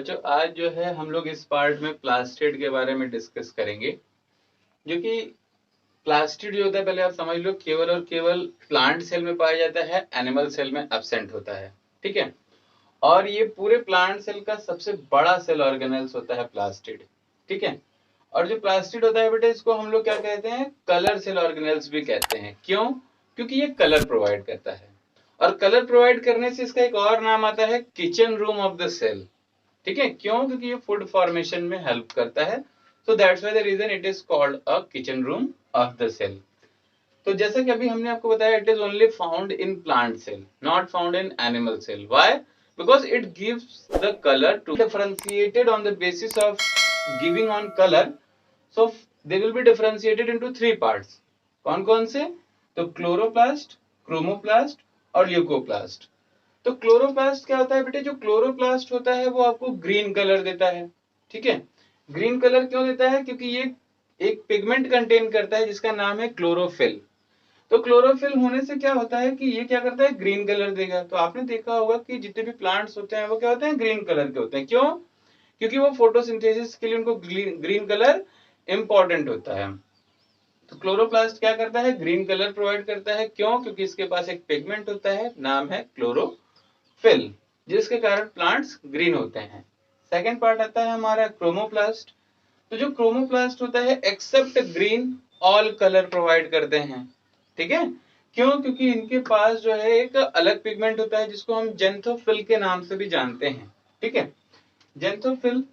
बच्चों आज जो है हम लोग इस पार्ट में प्लास्टिड के बारे में डिस्कस करेंगे। जो कि प्लास्टिड जो होता है, पहले आप समझ लो, केवल और केवल प्लांट सेल में पाया जाता है, एनिमल सेल में एब्सेंट होता है। ठीक है। और ये पूरे प्लांट सेल का सबसे बड़ा सेल ऑर्गेनेल्स होता है प्लास्टिड। ठीक है। और जो प्लास्टिड होता है बेटे, इसको हम लोग क्या कहते हैं, कलर सेल ऑर्गेनेल्स भी कहते हैं। क्यों? क्योंकि ये कलर प्रोवाइड करता है, और कलर प्रोवाइड करने से इसका एक और नाम आता है kitchen room of the cell. ठीक है। क्यों? क्योंकि ये फूड फॉर्मेशन में हेल्प करता है। So that's why the reason it is called a kitchen room of the cell. तो जैसा कि अभी हमने आपको बताया, it is only found in plant cell, not found in animal cell. Why? Because it gives the colour to differentiated on the basis of giving on colour. So they will be differentiated into 3 parts. कौन कौन से? तो chloroplast, chromoplast और leucoplast. तो chloroplast क्या होता है बेटे? जो क्लोरोप्लास्ट होता है वो आपको ग्रीन कलर देता है। ठीक है। ग्रीन कलर क्यों देता है? क्योंकि ये एक पिगमेंट कंटेन करता है जिसका नाम है क्लोरोफिल। तो क्लोरोफिल होने से क्या होता है कि ये क्या करता है, ग्रीन कलर देगा। तो आपने देखा होगा कि जितने भी प्लांट्स होते हैं वो क्या होते हैं, ग्रीन कलर के होते हैं। क्यों? क्योंकि वो फोटोसिंथेसिस के लिए उनको ग्रीन कलर इंपॉर्टेंट होता है। तो क्लोरोप्लास्ट क्या करता है, ग्रीन कलर प्रोवाइड करता है। क्यों? क्योंकि इसके पास एक पिगमेंट होता है, नाम है क्लोरोफिल, जिसके कारण प्लांट्स ग्रीन होते हैं। सेकेंड पार्ट आता है हमारा क्रोमोप्लास्ट। तो जो क्रोमोप्लास्ट होता है, except green all colour provide करते हैं। ठीक है। क्यों? क्योंकि इनके पास जो है एक अलग पिगमेंट होता है जिसको हम जेंथोफिल के नाम से भी जानते हैं। ठीक है। Xanthophyll,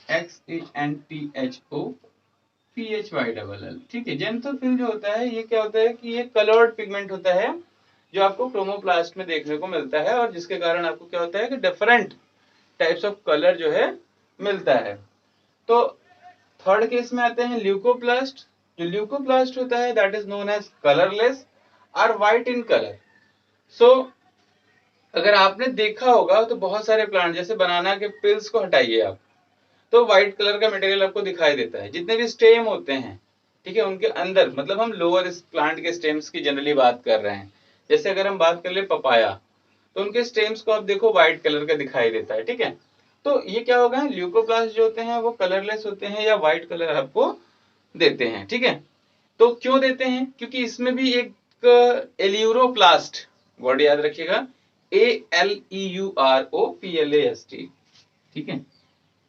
XENTHOPHYLL। ठीक है। जेंथोफिल जो होता है, ये क्या होता है कि ये कलर्ड पिगमेंट होता है जो आपको क्रोमोप्लास्ट में देखने को मिलता है, और जिसके कारण आपको क्या होता है कि डिफरेंट टाइप्स ऑफ कलर जो है मिलता है। तो थर्ड केस में आते हैं ल्यूकोप्लास्ट। जो ल्यूकोप्लास्ट होता है, that is known as colourless और व्हाइट इन कलर। सो अगर आपने देखा होगा तो बहुत सारे प्लांट, जैसे बनाना के पिल्स को हटाइए आप, तो व्हाइट कलर का मटेरियल आपको दिखाई देता है। जितने भी स्टेम होते हैं, ठीक है, उनके अंदर, मतलब हम लोअर इस प्लांट के स्टेम्स की जनरली बात कर रहे हैं। जैसे अगर हम बात कर ले पपाया, तो उनके स्टेम्स को आप देखो व्हाइट कलर का दिखाई देता है। ठीक है। तो ये क्या होगा, ल्यूकोप्लास्ट जो होते हैं वो कलरलेस होते हैं या व्हाइट कलर आपको देते हैं। ठीक है। तो क्यों देते हैं? क्योंकि इसमें भी एक एल्यूरोप्लास्ट, वर्ड याद रखिएगा, ALEUROPLAST। ठीक है।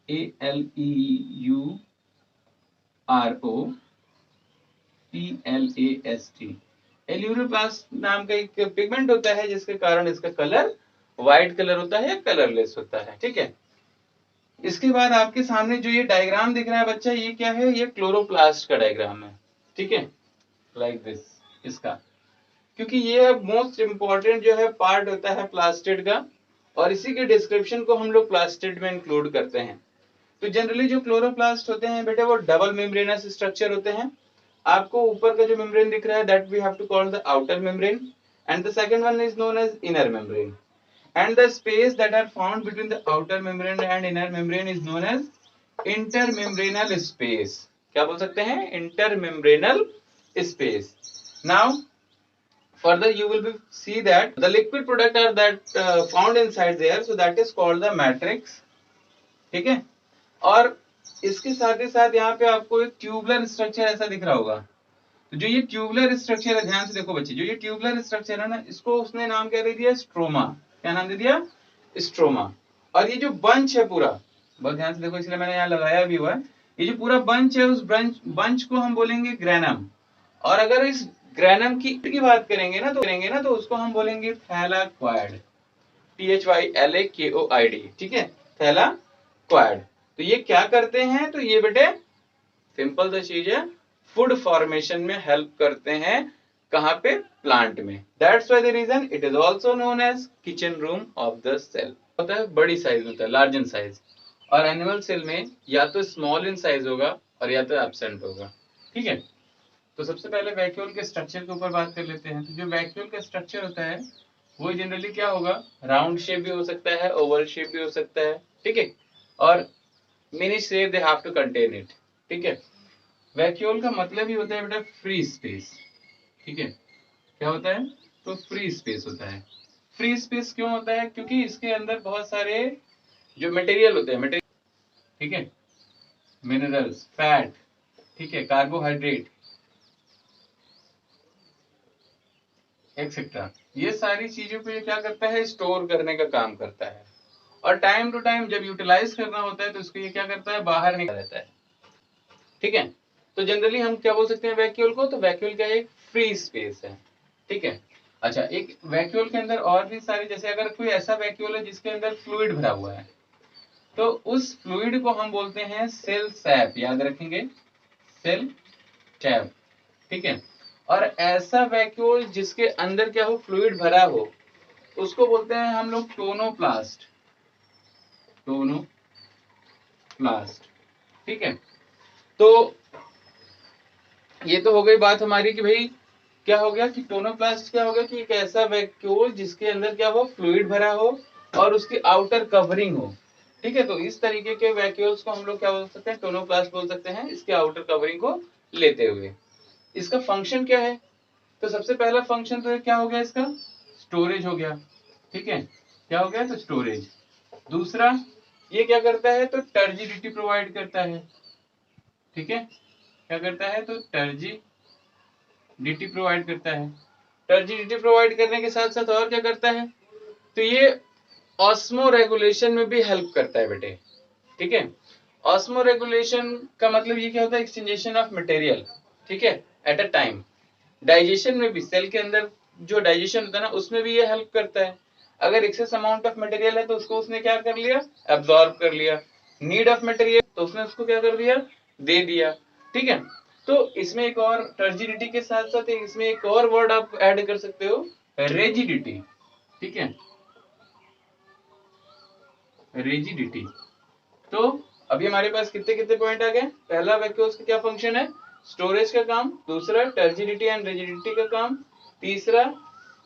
ALEUROPLAST। एल्यूरोप्लास्ट नाम का एक पिगमेंट होता है जिसके कारण इसका कलर व्हाइट कलर होता है या कलरलेस होता है। ठीक है। इसके बाद आपके सामने जो ये डायग्राम दिख रहा है बच्चा, ये क्या है? ये क्लोरोप्लास्ट का डायग्राम है। ठीक है, लाइक दिस इसका। क्योंकि ये मोस्ट इंपॉर्टेंट जो है पार्ट होता है प्लास्टिड का, और इसी के डिस्क्रिप्शन को हम लोग प्लास्टिड में इंक्लूड करते हैं। तो जनरली जो क्लोरोप्लास्ट होते हैं बेटे, वो डबल मेम्ब्रेनस स्ट्रक्चर होते हैं। आपको ऊपर का जो मेम्ब्रेन दिख रहा है, that we have to call the outer membrane, and the second one is known as inner membrane, and the space that are found between the outer membrane and inner membrane is known as intermembranal space. क्या बोल सकते हैं? intermembranal space. Now further you will be see that the liquid product are that found inside there, so that is called the matrix. ठीक है। और इसके साथ ही साथ यहाँ पे आपको एक ट्यूबुलर स्ट्रक्चर ऐसा दिख रहा होगा। तो जो ये ट्यूबुलर स्ट्रक्चर है, ध्यान से देखो बच्चे, जो ये ट्यूबुलर स्ट्रक्चर है ना, इसको उसने नाम क्या दे दिया? स्ट्रोमा। क्या नाम दे दिया? स्ट्रोमा। और ये जो बंच है पूरा, बहुत ध्यान से देखो, इसलिए मैंने यहाँ लगाया भी हुआ है, ये जो पूरा बंच है, उस बंच को हम बोलेंगे ग्रेनम। और अगर इस ग्रेनम की बात करेंगे ना तो उसको हम बोलेंगे थैलाक्वाइड। THYLAKOID। ठीक है, थैलाक्वाइड। तो ये क्या करते हैं? तो ये बेटे सिंपल सा चीज है, फूड फॉर्मेशन में हेल्प करते हैं। कहां पे? प्लांट में। That's why the reason it is also known as kitchen room of the cell. होता है बड़ी साइज होता है, लार्ज इन साइज। और एनिमल सेल में या तो स्मॉल इन साइज होगा और या तो एब्सेंट होगा। ठीक है। तो सबसे पहले वैक्यूल के स्ट्रक्चर के ऊपर बात कर लेते हैं। तो जो वैक्यूल का स्ट्रक्चर होता है वो जनरली क्या होगा, राउंड शेप भी हो सकता है, ओवल शेप भी हो सकता है। ठीक है। और mini shape they have to contain it. ठीक है। वैक्यूल का मतलब ही होता है बेटा फ्री स्पेस। ठीक है। क्या होता है? तो फ्री स्पेस होता है। फ्री स्पेस क्यों होता है? क्योंकि इसके अंदर बहुत सारे जो मटेरियल होते हैं, मटेरियल, ठीक है, मिनरल्स, फैट, ठीक है, कार्बोहाइड्रेट एक्सेट्रा, ये सारी चीजों को ये क्या करता है, स्टोर करने का काम करता है। और टाइम टू टाइम जब यूटिलाइज करना होता है तो इसको ये क्या करता है, बाहर निकाल देता है। ठीक है, तो जनरली हम क्या बोल सकते हैं वैक्यूल को, तो वैक्यूल का एक फ्री स्पेस है। ठीक है, अच्छा, एक वैक्यूल के अंदर और भी सारी, जैसे अगर कोई ऐसा वैक्यूल है जिसके अंदर फ्लूइड भरा हुआ है, तो उस फ्लूइड को हम बोलते हैं सेल सैप, याद रखेंगे, सेल टैप। ठीक है, और ऐसा वैक्यूल जिसके अंदर क्या हो, फ्लूइड भरा हो, उसको बोलते हैं हम लोग टोनोप्लास्ट, टोनोप्लास्ट। ठीक है, तो ये तो हो गई बात हमारी कि भाई क्या हो गया कि टोनोप्लास्ट क्या हो गया कि एक ऐसा वैक्यूल जिसके अंदर क्या हो, फ्लूइड भरा हो और उसकी आउटर कवरिंग हो। ठीक है, तो इस तरीके के वैक्यूल्स को हम लोग क्या बोल सकते हैं, टोनोप्लास्ट बोल सकते हैं, इसके आउटर कवरिंग को लेते हुए। इसका फंक्शन क्या है, तो सबसे पहला फंक्शन तो क्या हो गया, इसका स्टोरेज हो गया। ठीक है, क्या हो गया, तो स्टोरेज। दूसरा, ये क्या करता है, तो टर्जिडिटी प्रोवाइड करता है। ठीक है, क्या करता है, तो टर्जिडिटी प्रोवाइड करता है। टर्जिडिटी प्रोवाइड करने के साथ साथ और क्या करता है, तो ये ऑस्मो रेगुलेशन में भी हेल्प करता है बेटे। ठीक है, ऑस्मो रेगुलेशन का मतलब ये क्या होता है, एक्सचेंजेशन ऑफ मटेरियल, ठीक है, एट अ टाइम। डाइजेशन में भी, सेल के अंदर जो डाइजेशन होता है ना, उसमें भी ये हेल्प करता है। अगर एक्सेस अमाउंट ऑफ मटेरियल है तो उसको उसने क्या कर लिया, एब्जॉर्ब कर लिया। नीड ऑफ मटेरियल तो उसने उसको क्या कर दिया, दे दिया। ठीक है, तो इसमें एक और टर्जिडिटी के साथ साथ इसमें एक और वर्ड आप ऐड कर सकते हो, रेजिडिटी। ठीक है, रेजिडिटी। तो अभी हमारे पास कितने कितने पॉइंट आ गए, पहला वैक्यूल्स का क्या फंक्शन है, स्टोरेज का काम। दूसरा, टर्जिडिटी एंड रेजिडिटी का काम। तीसरा,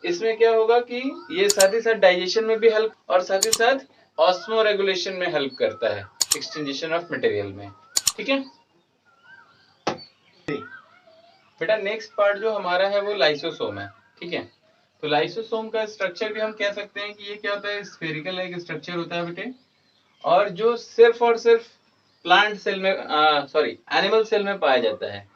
इसमें क्या होगा कि ये साथ ही साथ डाइजेशन में भी हेल्प, और साथ ही साथ ऑस्मो रेगुलेशन में हेल्प करता है, एक्सचेंजेशन ऑफ मटेरियल में। ठीक है बेटा, नेक्स्ट पार्ट जो हमारा है वो लाइसोसोम है। ठीक है, तो लाइसोसोम का स्ट्रक्चर भी हम कह सकते हैं कि ये क्या होता है, स्फेरिकल एक स्ट्रक्चर होता है बेटे, और जो सिर्फ और सिर्फ प्लांट सेल में, सॉरी, एनिमल सेल में पाया जाता है।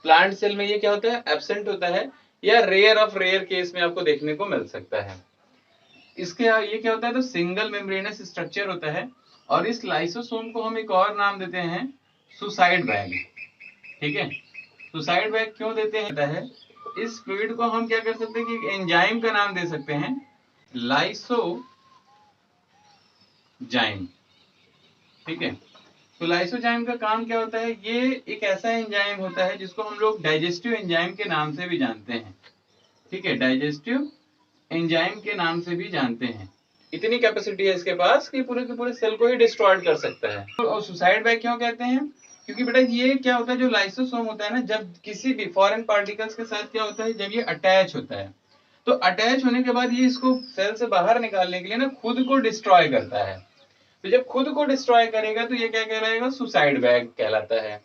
प्लांट सेल में ये क्या होता है, एब्सेंट होता है, या रेयर ऑफ रेयर केस में आपको देखने को मिल सकता है। इसके ये क्या होता है, तो सिंगल मेम्ब्रेनस स्ट्रक्चर होता है, और इस लाइसोसोम को हम एक और नाम देते हैं, सुसाइड बैग। ठीक है, सुसाइड बैग क्यों देते हैं, इस फ्लूइड को हम क्या कर सकते हैं कि एंजाइम का नाम दे सकते हैं, लाइसोजाइम। ठीक है, तो लाइसोजाइम का काम क्या होता है, ये एक ऐसा एंजाइम होता है जिसको हम लोग डाइजेस्टिव एंजाइम के नाम से भी जानते हैं। ठीक है, डाइजेस्टिव एंजाइम के नाम से भी जानते हैं। इतनी कैपेसिटी है इसके पास कि पूरे के पूरे सेल को ही डिस्ट्रॉय कर सकता है। और सुसाइड बैग क्यों कहते हैं, क्योंकि बेटा ये क्या होता है, जो लाइसोसोम होता है ना, जब किसी भी फॉरेन पार्टिकल्स के साथ क्या होता है, जब ये अटैच होता है, तो अटैच होने के बाद ये इसको सेल से बाहर निकालने के लिए ना खुद को डिस्ट्रॉय करता है। तो जब खुद को डिस्ट्रॉय करेगा तो ये क्या कहलाएगा, सुसाइड बैग कहलाता है।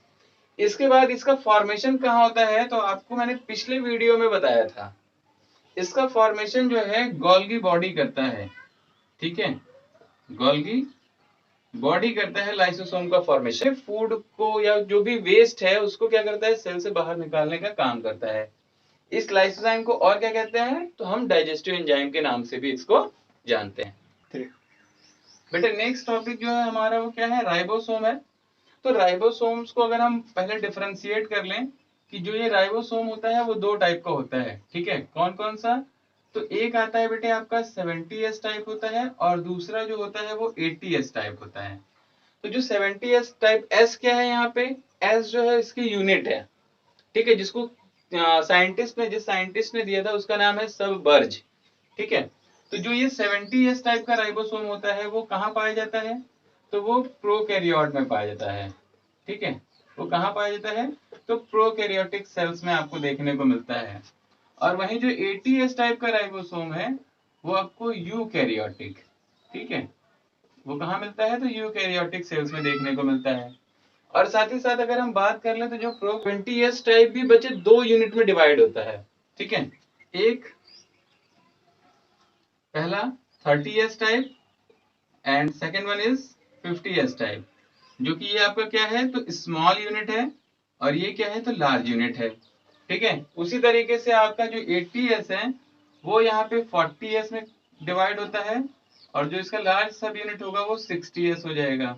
इसके बाद इसका फॉर्मेशन कहाँ होता है, तो आपको मैंने पिछले वीडियो में बताया था, इसका फॉर्मेशन जो है गोल्गी बॉडी करता है। ठीक है, गोल्गी बॉडी करता है लाइसोसोम का फॉर्मेशन, फूड को या जो भी वेस्ट है उसको क्या करता है, सेल से बाहर निकालने का काम करता है। इस लाइसोजाइम को और क्या कहते हैं, तो हम डाइजेस्टिव एंजाइम के नाम से भी इसको जानते हैं। बेटे नेक्स्ट टॉपिक जो है हमारा वो क्या है, राइबोसोम है। तो राइबोसोम्स को अगर हम पहले डिफरेंशिएट कर लें कि जो ये राइबोसोम होता है वो दो टाइप का होता है। ठीक है, कौन कौन सा, तो एक आता है बेटे आपका 70S टाइप होता है, और दूसरा जो होता है वो 80S टाइप होता है। तो जो 70S टाइप, एस क्या है यहाँ पे, एस जो है इसकी यूनिट है। ठीक है, जिसको जिस साइंटिस्ट ने दिया था उसका नाम है सबबर्ज। ठीक है, तो जो ये 70S टाइप का राइबोसोम होता है वो कहाँ पाया जाता है, तो वो प्रोकैरियोट में पाया जाता है। ठीक है, वो कहाँ पाया जाता है, तो प्रोकैरियोटिक सेल्स में आपको देखने को मिलता है। और वहीं जो 80S टाइप का राइबोसोम है वो आपको यूकैरियोटिक, ठीक है, वो कहाँ मिलता है, तो यूकैरियोटिक सेल्स में देखने को मिलता है। और साथ ही साथ अगर हम बात कर लें तो जो प्रो 20S टाइप भी बच्चे दो यूनिट में डिवाइड होता है। ठीक है, एक पहला 30S type, and second one is 50s type, जो कि ये आपका क्या है तो स्मॉल यूनिट है और ये क्या है तो लार्ज यूनिट है। ठीक है, उसी तरीके से आपका जो 80s है वो यहाँ पे 40s में डिवाइड होता है और जो इसका लार्ज सब यूनिट होगा वो 60s हो जाएगा।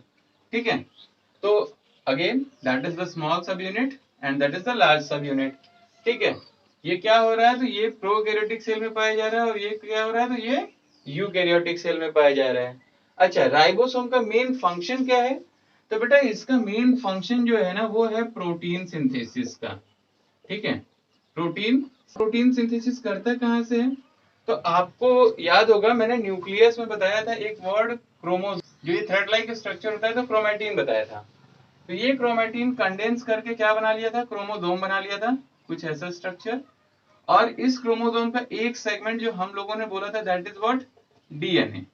ठीक है, तो again that is the small सब unit and that is the large सब यूनिट। ठीक है, ये क्या हो रहा है तो ये प्रोकैरियोटिक सेल में पाया जा रहा है और ये क्या हो रहा है तो ये यूकैरियोटिक सेल में पाया जा रहा है। अच्छा, राइबोसोम का मेन फंक्शन क्या है तो बेटा इसका मेन फंक्शन जो है ना वो है प्रोटीन सिंथेसिस का। ठीक है, प्रोटीन सिंथेसिस करता कहाँ से है तो आपको याद होगा मैंने न्यूक्लियस में बताया था एक वर्ड क्रोमोसोम, जो ये थ्रेड लाइक स्ट्रक्चर होता है तो क्रोमैटिन बताया था। तो ये क्रोमैटिन कंडेंस करके क्या बना लिया था, क्रोमोसोम बना लिया था, कुछ ऐसा स्ट्रक्चर। और इस क्रोमोसोम का एक सेगमेंट जो हम लोगों ने बोला था दैट इज व्हाट, डीएनए।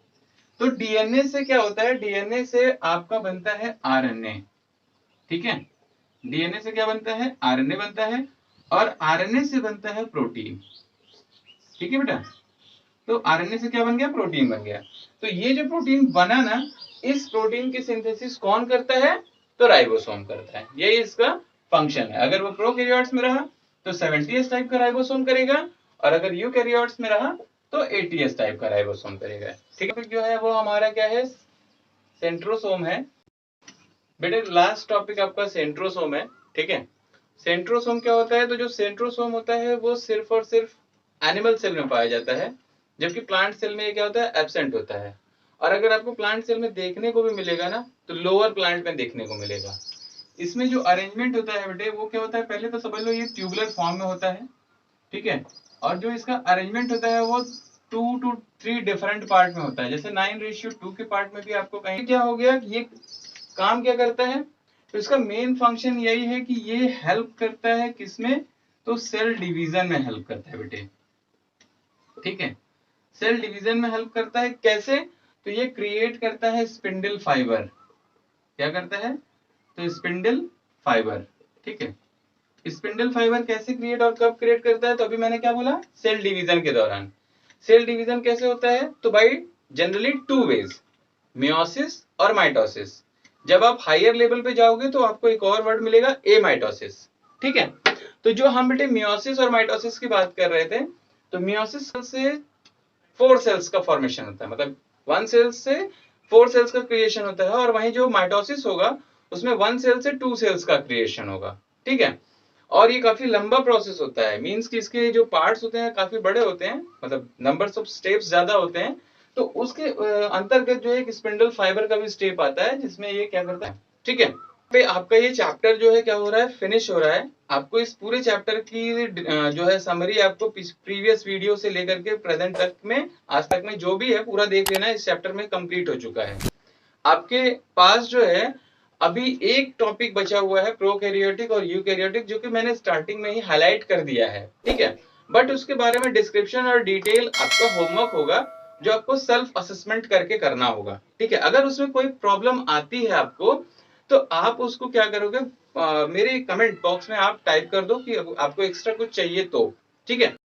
तो डीएनए से क्या होता है, डीएनए से आपका बनता है आरएनए। ठीक है, डीएनए से क्या बनता है, आरएनए बनता है और आरएनए से बनता है प्रोटीन। ठीक है बेटा, तो आरएनए से क्या बन गया, प्रोटीन बन गया। तो ये जो प्रोटीन बना ना, इस प्रोटीन की सिंथेसिस कौन करता है तो राइबोसोम करता है, यही इसका फंक्शन है। अगर वो प्रोकैरियोट्स में रहा तो 70s टाइप का राइबोसोम करेगा और अगर यूकैरियोट्स में रहा तो 80s टाइप का राइबोसोम करेगा। ठीक है, जो है वो हमारा क्या है, सेंट्रोसोम है। बेटे लास्ट टॉपिक आपका सेंट्रोसोम है। ठीक है, सेंट्रोसोम क्या होता है तो जो सेंट्रोसोम होता है वो सिर्फ और सिर्फ एनिमल सेल में पाया जाता है, जबकि प्लांट सेल में ये क्या होता है, एब्सेंट होता है। और अगर आपको प्लांट सेल में देखने को भी मिलेगा ना तो लोअर प्लांट में देखने को मिलेगा। इसमें जो अरेंजमेंट होता है बेटे वो क्या होता है, पहले तो समझ लो ये ट्यूबुलर फॉर्म में होता है। ठीक है, और जो इसका अरेंजमेंट होता है वो 2 to 3 डिफरेंट पार्ट में होता है। जैसे 9:2 के पार्ट में भी आपको कहीं क्या हो गया, ये काम क्या करता है तो इसका मेन फंक्शन यही है कि ये हेल्प करता है किसमें तो सेल डिवीजन में हेल्प करता है बेटे। ठीक है, सेल डिवीजन में हेल्प करता है कैसे तो ये क्रिएट करता है स्पिंडल फाइबर। क्या करता है तो स्पिंडल फाइबर। ठीक है, स्पिंडल फाइबर कैसे क्रिएट और कब क्रिएट करता है तो अभी मैंने क्या बोला, सेल डिवीजन के दौरान। सेल डिवीजन कैसे होता है तो भाई जनरली 2 वेज, मियोसिस और माइटोसिस। जब आप हायर लेवल पे जाओगे तो आपको एक और वर्ड मिलेगा, एमाइटोसिस। ठीक है, तो जो हम बेटे मियोसिस और माइटोसिस की बात कर रहे थे तो मियोसिस से 4 सेल्स का फॉर्मेशन होता है, मतलब 1 सेल से 4 सेल्स का क्रिएशन होता है। और वहीं जो माइटोसिस होगा उसमें 1 सेल से 2 सेल्स का क्रिएशन होगा। ठीक है, और ये काफी लंबा प्रोसेस होता है, मींस कि इसके जो पार्ट्स होते हैं काफी बड़े होते हैं, मतलब नंबर्स ऑफ स्टेप्स ज्यादा होते हैं। तो उसके अंतर्गत जो एक स्पिंडल फाइबर का भी स्टेप आता है जिसमें ये क्या करता है। ठीक है, पे आपका ये चैप्टर जो है क्या हो रहा है, फिनिश हो रहा है। आपको इस पूरे चैप्टर की जो है समरी आपको प्रीवियस वीडियो से लेकर के प्रेजेंट तक में, आज तक में जो भी है पूरा देख लेना, इस चैप्टर में कंप्लीट हो चुका है। आपके पास जो है अभी एक टॉपिक बचा हुआ है, प्रोकैरियोटिक और यूकैरियोटिक, जो कि मैंने स्टार्टिंग में ही हाईलाइट कर दिया है। ठीक है, बट उसके बारे में डिस्क्रिप्शन और डिटेल आपका होमवर्क होगा जो आपको सेल्फ असेसमेंट करके करना होगा। ठीक है, अगर उसमें कोई प्रॉब्लम आती है आपको तो आप उसको क्या करोगे, मेरे कमेंट बॉक्स में आप टाइप कर दो कि आपको एक्स्ट्रा कुछ चाहिए तो। ठीक है।